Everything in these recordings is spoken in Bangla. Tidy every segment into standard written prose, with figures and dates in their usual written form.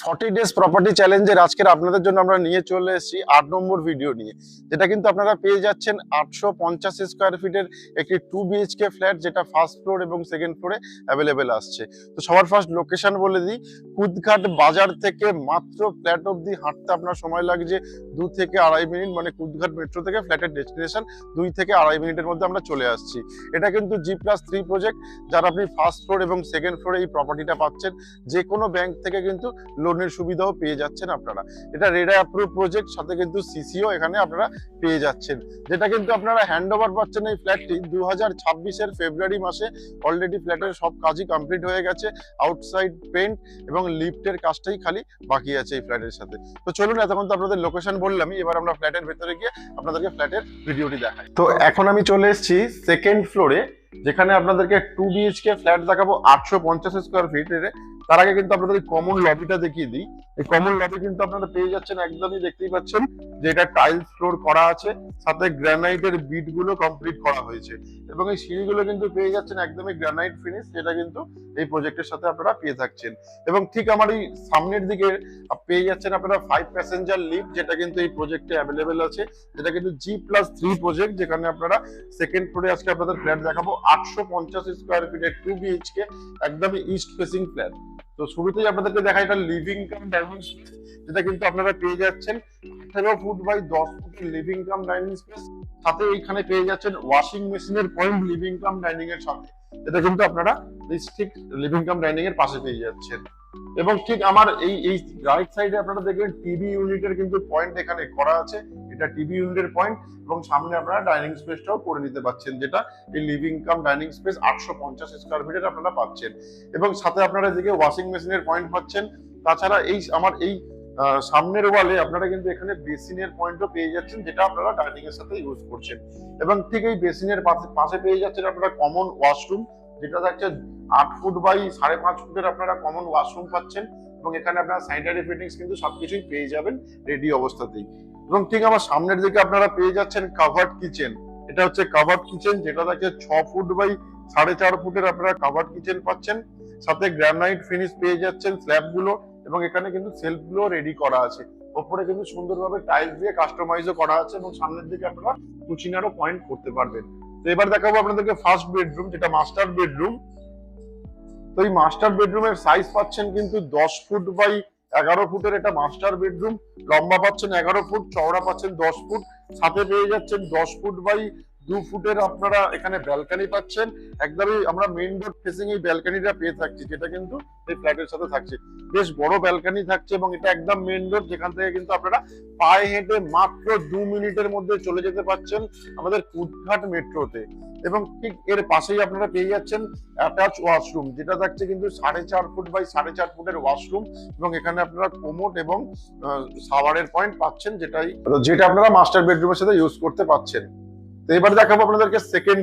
40 ডেজ প্রপার্টি চ্যালেঞ্জের আজকের আপনাদের জন্য আমরা নিয়ে চলে এসেছি 8 নম্বর ভিডিও নিয়ে, যেটা কিন্তু আপনারা পেয়ে যাচ্ছেন 850 স্কোয়ার ফিটের একটি 2 বিএইচকে ফ্ল্যাট, যেটা ফার্স্ট ফ্লোর এবং সেকেন্ড ফ্লোরে অ্যাভেলেবেল আসছে। তো সবার ফার্স্ট লোকেশন বলে দিই, কুদঘাট বাজার থেকে মাত্র ফ্ল্যাট অবধি হাঁটতে আপনার সময় লাগছে 2 থেকে আড়াই মিনিট, মানে কুদঘাট মেট্রো থেকে ফ্ল্যাটের ডেস্টিনেশন 2 থেকে আড়াই মিনিটের মধ্যে আমরা চলে আসছি। এটা কিন্তু G+3 প্রজেক্ট, যার আপনি ফার্স্ট ফ্লোর এবং সেকেন্ড ফ্লোরে এই প্রপার্টিটা পাচ্ছেন। যে কোনো ব্যাংক থেকে কিন্তু লোনের সুবিধাও পেয়ে যাচ্ছেন আপনারা। এটা রেডা অ্যাপ্রুভ প্রজেক্ট, সাথে কিন্তু সিসিও এখানে আপনারা পেয়ে যাচ্ছেন। যেটা কিন্তু আপনারা হ্যান্ড ওভার পাচ্ছেন এই ফ্ল্যাটটি 2026-এর ফেব্রুয়ারি মাসে। অলরেডি ফ্ল্যাটের সব কাজই কমপ্লিট হয়ে গেছে, আউটসাইড পেন্ট এবং লিফটের কাজটাই খালি বাকি আছে এই ফ্ল্যাটের সাথে। তো চলুন, এতক্ষণ তো আপনাদের লোকেশন বললামই, এবার আমরা ফ্ল্যাটের ভেতরে গিয়ে আপনাদেরকে ফ্ল্যাটের ভিডিওটি দেখাই। তো এখন আমি চলে এসেছি সেকেন্ড ফ্লোরে, যেখানে আপনাদেরকে 2 বিএইচকে ফ্ল্যাট দেখাবো 850 স্কোয়ার ফিটের। তার আগে কিন্তু আপনাদের কমন লবিটা দেখিয়ে দিই। এই কমন লবি কিন্তু আপনারা পেয়ে যাচ্ছেন, একদমই দেখতেই পাচ্ছেন যে এটা টাইলস ফ্লোর করা আছে, সাথে গ্রানাইটের বিট গুলো কমপ্লিট করা হয়েছে, এবং এই সিঁড়িগুলো কিন্তু পেয়ে যাচ্ছেন একদমই গ্রানাইট ফিনিশ, যেটা কিন্তু এই প্রজেক্টের সাথে আপনারা পেয়ে থাকছেন। এবং ঠিক আমার এই সামনের দিকে পেয়ে যাচ্ছেন আপনারা 5 প্যাসেঞ্জার লিফট, যেটা কিন্তু এই প্রজেক্টে অ্যাভেলেবেল আছে। যেটা কিন্তু G+3 প্রজেক্ট, যেখানে আপনারা সেকেন্ড ফ্লোরে আজকে আপনাদের ফ্ল্যাট দেখাবো 850 স্কোয়ার ফিটের 2 বিএইচকে একদমই ইস্ট ফেসিং ফ্ল্যাট। তো শুরুতেই আপনাদেরকে দেখাই এটা লিভিং কাম ডাইনিং স্পেস, যেটা কিন্তু আপনারা পেয়ে যাচ্ছেন 18 ফুট বাই 10 ফুটের লিভিং কাম ডাইনিং স্পেস। সাথে এইখানে পেয়ে যাচ্ছেন ওয়াশিং মেশিনের পয়েন্ট লিভিং কাম ডাইনিং এর সাথে। এটা কিন্তু আপনারা ঠিক লিভিং কাম ডাইনিং এর পাশে পেয়ে যাচ্ছেন। এবং ঠিক আমার এই রাইট সাইডে আপনারা দেখবেন টিভি ইউনিটের কিন্তু পয়েন্ট এখানে করা আছে। এটা টিভি ইউনিটের পয়েন্ট, এবং সামনে আপনারা ডাইনিং স্পেসটাও করে নিতে পারছেন, যেটা এই living cum dining space 850 square ফিটের আপনারা পাচ্ছেন। এবং সাথে আপনারা এদিকে ওয়াশিং মেশিনের পয়েন্ট পাচ্ছেন। তাছাড়া আমার এই সামনের ওয়ালে আপনারা কিন্তু এখানে বেসিনের পয়েন্টও পেয়ে যাচ্ছেন, যেটা আপনারা ডাইনিং এর সাথে ইউজ করছেন। এবং ঠিক এই বেসিনের পাশে পেয়ে যাচ্ছেন আপনারা কমন ওয়াশরুম, যেটা থাকছে 8 ফুট বাই 5.5 ফুটের আপনারা কমন ওয়াশরুম পাচ্ছেন। এবং এখানে আপনারা স্যানিটারি ফিটিংস কিন্তু সবকিছুই পেয়ে যাবেন রেডি অবস্থাতেই। এবং ঠিক আমার সামনের দিকে আপনারা পেয়ে যাচ্ছেন কাভার্ড কিচেন। এটা হচ্ছে কাভার্ড কিচেন, যেটা থাকছে 6 ফুট বাই 4.5 ফুটের আপনারা কাভার্ড কিচেন পাচ্ছেন। সাথে গ্রানাইট ফিনিশ পেয়ে যাচ্ছেন স্ল্যাব গুলো, এবং এখানে কিন্তু সেলফ গুলো রেডি করা আছে। ওপরে কিন্তু সুন্দরভাবে টাইলস দিয়ে কাস্টমাইজও করা আছে, এবং সামনের দিকে আপনারা কুচিনারও পয়েন্ট করতে পারবেন। তো এবার দেখাবো আপনাদেরকে ফার্স্ট বেডরুম, যেটা মাস্টার বেডরুম। তো এই মাস্টার বেডরুমের সাইজ পাচ্ছেন কিন্তু 10 ফুট বাই 11 ফুটের এটা মাস্টার বেডরুম। লম্বা পাচ্ছেন 11 ফুট, চওড়া পাচ্ছেন 10 ফুট। সাথে পেয়ে যাচ্ছেন 10 ফুট বাই 2 ফুটের আপনারা এখানে ব্যালকনি পাচ্ছেন। একদমই আমরা মেইন রোড ফেসিং এই ব্যালকনিটা পেয়ে থাকছি, যেটা কিন্তু এই ফ্ল্যাটের সাথে থাকছে। বেশ বড় ব্যালকনি থাকছে, এবং এটা একদম মেইন রোড, যেখান থেকে কিন্তু আপনারা পায়ে হেঁটে মাত্র 2 মিনিটের মধ্যে চলে যেতে পারছেন আমাদের কুদঘাট মেট্রোতে। এবং ঠিক এর পাশেই আপনারা পেয়ে যাচ্ছেন অ্যাটাচ ওয়াশরুম, যেটা থাকছে কিন্তু 4.5 ফুট বাই 4.5 ফুটের ওয়াশরুম। এবং এখানে আপনারা কোমোড এবং শাওয়ারের পয়েন্ট পাচ্ছেন, যেটা আপনারা মাস্টার বেডরুমের সাথে ইউজ করতে পারছেন। তো এবার দেখাবো আপনাদেরকে সেকেন্ড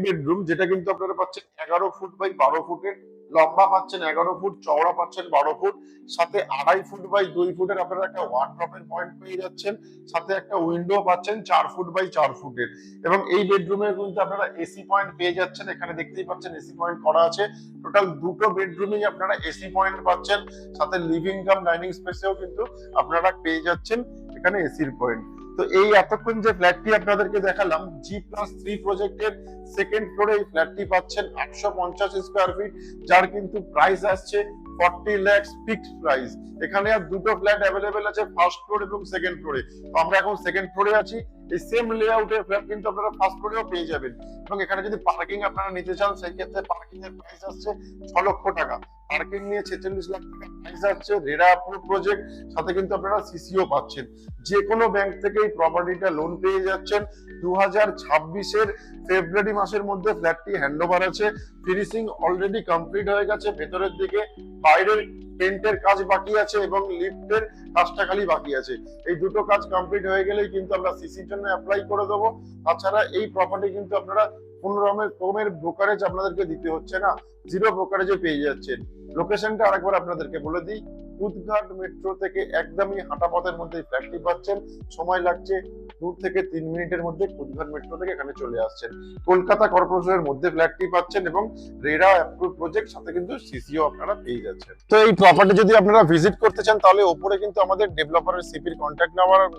বেডরুম। যেটা কিন্তু আপনারা পাচ্ছেন 11 ফুট বাই 12 ফুটের। লম্বা পাচ্ছেন 11 ফুট, চওড়া পাচ্ছেন 12 ফুট। সাথে 2.5 ফুট বাই 2 ফুটের আপনারা একটা ওয়ার্ড্রপের পয়েন্ট পেয়ে যাচ্ছেন। সাথে একটা উইন্ডো পাচ্ছেন 4 ফুট বাই 4 ফুটের। এবং এই বেডরুমে কিন্তু আপনারা এসি পয়েন্ট পেয়ে যাচ্ছেন। এখানে দেখতেই পাচ্ছেন এসি পয়েন্ট করা আছে। টোটাল দুটো বেডরুমেই আপনারা এসি পয়েন্ট পাচ্ছেন। সাথে লিভিং কাম ডাইনিং স্পেসেও কিন্তু আপনারা পেয়ে যাচ্ছেন এখানে এসির পয়েন্ট। তো এই এতক্ষণ যে ফ্ল্যাটটি আপনাদেরকে দেখালাম G+3 প্রজেক্টের সেকেন্ড ফ্লোরে এই ফ্ল্যাটটি পাচ্ছেন 850 স্কোয়ার ফিট, যার কিন্তু প্রাইস আসছে 40 লাখ ফিক্সড প্রাইস। এখানে আর দুটো ফ্ল্যাট অ্যাভেলেবেল আছে, ফার্স্ট ফ্লোর এবং সেকেন্ড ফ্লোরে। তো আমরা এখন সেকেন্ড ফ্লোরে আছি। এই সেম লেআউটের ফ্ল্যাট কিন্তু আপনারা ফার্স্ট ফ্লোরেও পেয়ে যাবেন। এবং এখানে যদি পার্কিং আপনারা নিতে চান, সেই ক্ষেত্রে পার্কিং এর প্রাইস আসছে 6 লক্ষ টাকা। পার্কিং নিয়ে 46 লাখ টাকা প্রাইস আসছে। রেডা অ্যাপ্রুভ প্রজেক্ট, সাথে কিন্তু আপনারা সিসিও পাচ্ছেন। যে কোনো ব্যাংক থেকে এই প্রপার্টিটা লোন পেয়ে যাচ্ছেন। 2026-এর ফেব্রুয়ারি মাসের মধ্যে ফ্ল্যাটটি হ্যান্ডওভার আছে। ফিনিশিং অলরেডি কমপ্লিট হয়ে গেছে ভেতরের দিকে, বাইরের পেন্টের কাজ বাকি আছে এবং লিফটের কাজটা খালি বাকি আছে। এই দুটো কাজ কমপ্লিট হয়ে গেলেই কিন্তু আমরা সিসির জন্য অ্যাপ্লাই করে দেবো। তাছাড়া এই প্রপার্টি কিন্তু আপনারা কোন রকমের ব্রোকারেজ আপনাদেরকে দিতে হচ্ছে না, 0 ব্রোকারেজে পেয়ে যাচ্ছেন। লোকেশনটা আরেকবার আপনাদেরকে বলে দিই, কুদঘাট মেট্রো থেকে একদমই হাঁটা পথের মধ্যে ফ্ল্যাটটি পাচ্ছেন। সময় লাগছে 2 থেকে 3 মিনিটের মধ্যে কুচবিহার মেট্রো থেকে এখানে চলে আসছেন। কলকাতা কর্পোরেশনের মধ্যে ফ্ল্যাটটি পাচ্ছেন এবং রেরা অ্যাপ্রুভ প্রজেক্ট, সাথে কিন্তু সিসিও আপনারা পেয়ে যাচ্ছেন। তো এই প্রপার্টি যদি আপনারা ভিজিট করতে চান তাহলে উপরে কিন্তু আমাদের ডেভেলপারের সিপির কন্ট্যাক্ট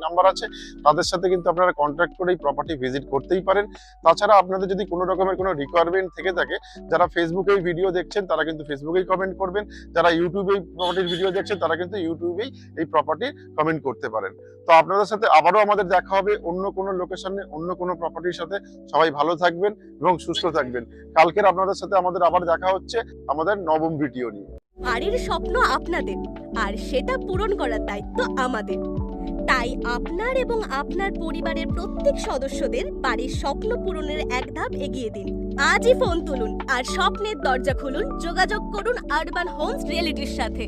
নাম্বার আছে, তাদের সাথে কিন্তু আপনারা কন্ট্যাক্ট করে এই প্রপার্টি ভিজিট করতেই পারেন। তাছাড়া আপনাদের যদি কোনো রকমের কোনো রিকোয়ারমেন্ট থেকে থাকে, যারা ফেসবুকে এই ভিডিও দেখছেন তারা কিন্তু ফেসবুকেই কমেন্ট করবেন, যারা ইউটিউবে এই প্রপার্টির ভিডিও দেখছেন তারা কিন্তু ইউটিউবেই এই প্রপার্টির কমেন্ট করতে পারেন। তো আপনাদের সাথে আবারও আমাদের দেখা হবে অন্য কোনো লোকেশনে, অন্য কোনো প্রপার্টির সাথে। সবাই ভালো থাকবেন এবং সুস্থ থাকবেন। কালকের আপনাদের সাথে আমাদের আবার দেখা হচ্ছে আমাদের নবম ভিডিও নিয়ে। বাড়ির স্বপ্ন আপনাদের, আর সেটা পূরণ করার দায়িত্ব আমাদের। তাই আপনার এবং আপনার পরিবারের প্রত্যেক সদস্যদের বাড়ির স্বপ্ন পূরণের এক ধাপ এগিয়ে দিন। আজই ফোন তুলুন আর স্বপ্নের দরজা খুলুন। যোগাযোগ করুন আরবান হোমস রিয়েলিটির সাথে।